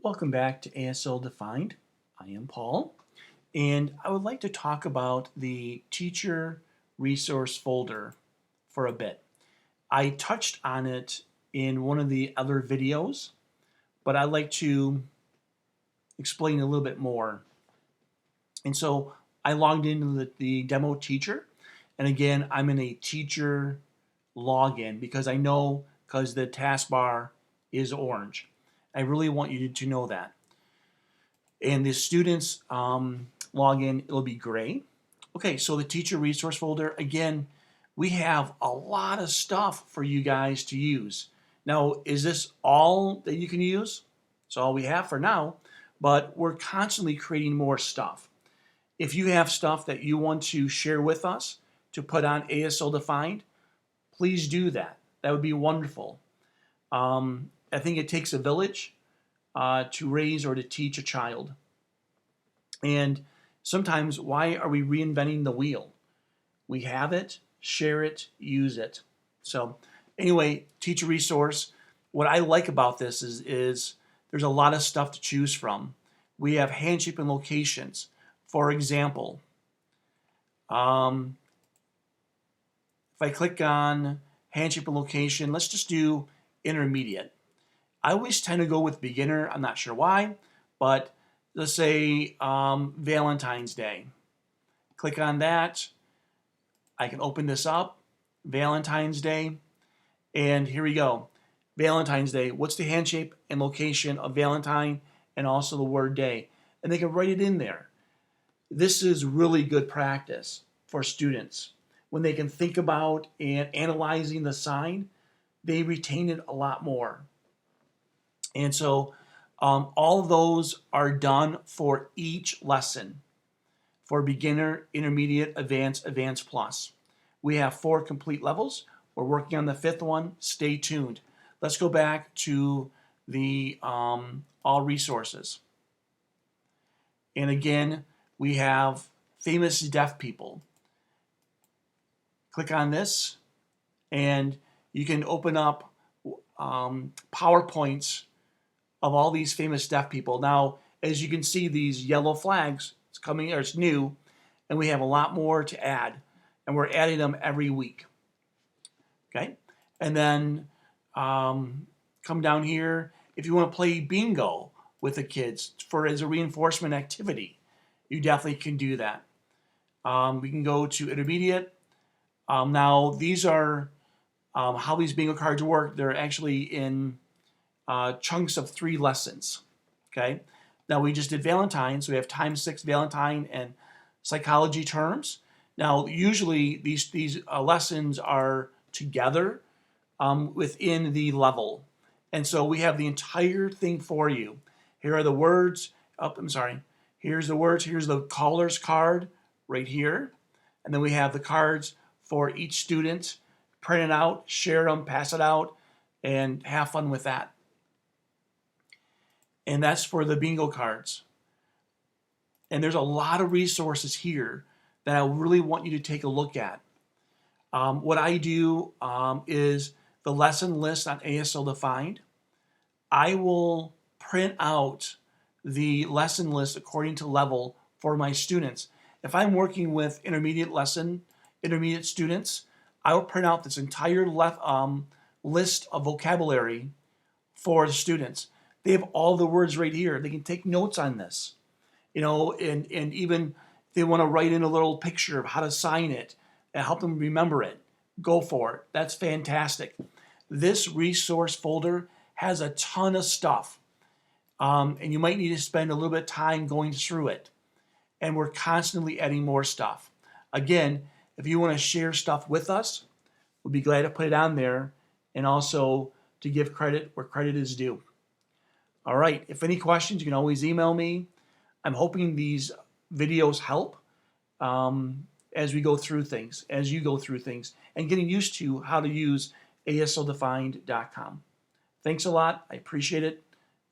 Welcome back to ASL Defined. I am Paul, and I would like to talk about the teacher resource folder for a bit. I touched on it in one of the other videos, but I'd like to explain a little bit more. And so I logged into the demo teacher, and again, I'm in a teacher login because I know because the taskbar is orange. I really want you to know that. And the students login, it'll be gray. Okay, so the teacher resource folder, again, we have a lot of stuff for you guys to use. Now, is this all that you can use? It's all we have for now, but we're constantly creating more stuff. If you have stuff that you want to share with us to put on ASL Defined, please do that. That would be wonderful. I think it takes a village to raise or to teach a child. And sometimes, why are we reinventing the wheel? We have it, share it, use it. So anyway, teacher resource. What I like about this is there's a lot of stuff to choose from. We have Handshape and Locations. For example, if I click on Handshape and Location, let's just do intermediate. I always tend to go with beginner. I'm not sure why, but let's say Valentine's Day. Click on that. I can open this up, Valentine's Day, and here we go. Valentine's Day. What's the handshape and location of Valentine and also the word day? And they can write it in there. This is really good practice for students. When they can think about and analyzing the sign, they retain it a lot more. And so all of those are done for each lesson, for beginner, intermediate, advanced, advanced plus. We have 4 complete levels. We're working on the 5th one. Stay tuned. Let's go back to the all resources. And again, we have famous deaf people. Click on this and you can open up PowerPoints of all these famous deaf people. Now, as you can see, these yellow flags, it's coming, or it's new, and we have a lot more to add, and we're adding them every week. Okay, and then come down here. If you want to play bingo with the kids as a reinforcement activity, you definitely can do that. We can go to intermediate. Now, these are how these bingo cards work. They're actually in chunks of 3 lessons. Okay. Now we just did Valentine, so we have times 6 Valentine and psychology terms. Now usually these lessons are together within the level, and so we have the entire thing for you. Here are the words. Oh, I'm sorry. Here's the words. Here's the caller's card right here, and then we have the cards for each student. Print it out, share them, pass it out, and have fun with that. And that's for the bingo cards. And there's a lot of resources here that I really want you to take a look at. What I do is the lesson list on ASL Defined. I will print out the lesson list according to level for my students. If I'm working with intermediate students, I will print out this entire list of vocabulary for the students. They have all the words right here. They can take notes on this, and even if they want to write in a little picture of how to sign it and help them remember it, go for it. That's fantastic. This resource folder has a ton of stuff, and you might need to spend a little bit of time going through it. And we're constantly adding more stuff. Again, if you want to share stuff with us, we'll be glad to put it on there, and also to give credit where credit is due. All right, if any questions, you can always email me. I'm hoping these videos help as we go through things, as you go through things, and getting used to how to use ASLDefined.com. Thanks a lot. I appreciate it.